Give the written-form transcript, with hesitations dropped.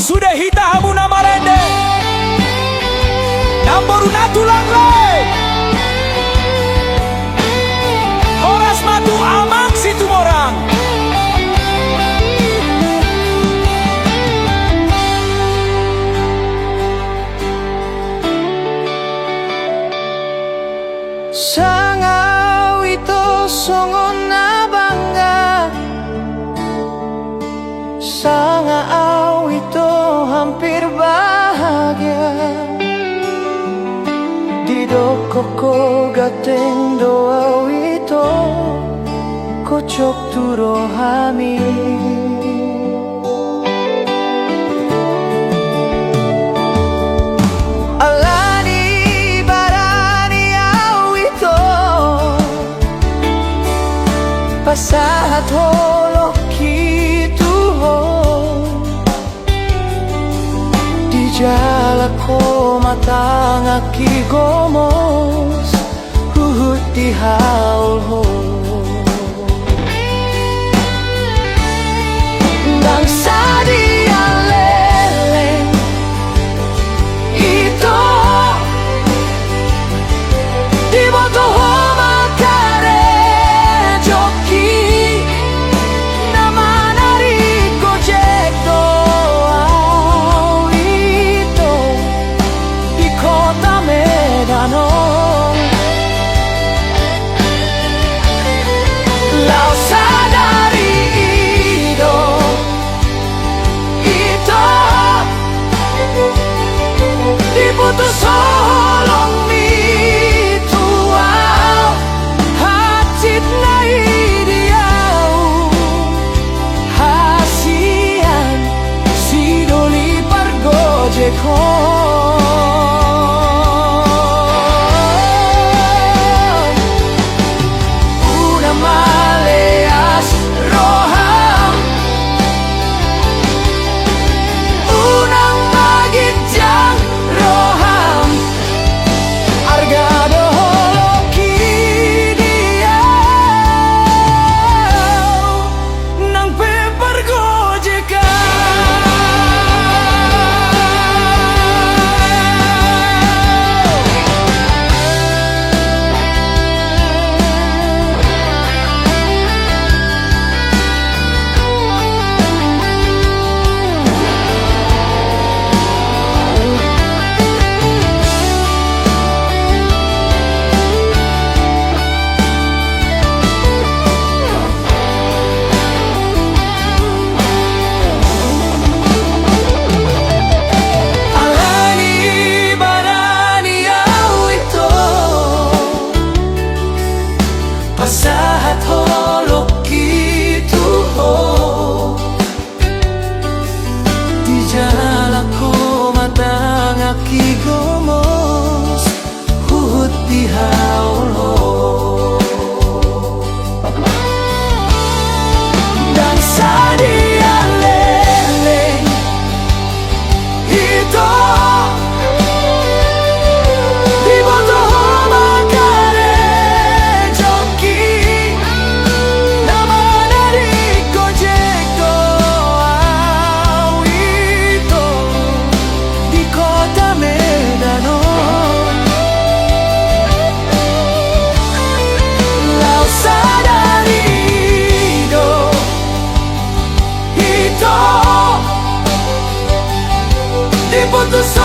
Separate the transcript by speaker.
Speaker 1: sudah hita hamu nama rende namboru natulang le horas matu amang situ morang
Speaker 2: Sangau itu songona bangga, sangau itu hampir bahagia. Di dokoko gateng doa itu kocok turo hami. Pasahat holok kitu ho di jalako matang aki gomos huhut di haul ho bangsa dia leleng itu di botoh putus holong mi tuau hacit nai diau hasian sidoli pargojeko una maleas roham unang magijang pasahat holok kitu ho di jalako matang aki gomos huhut di haul ho dan sadia leleng itu di botoh putus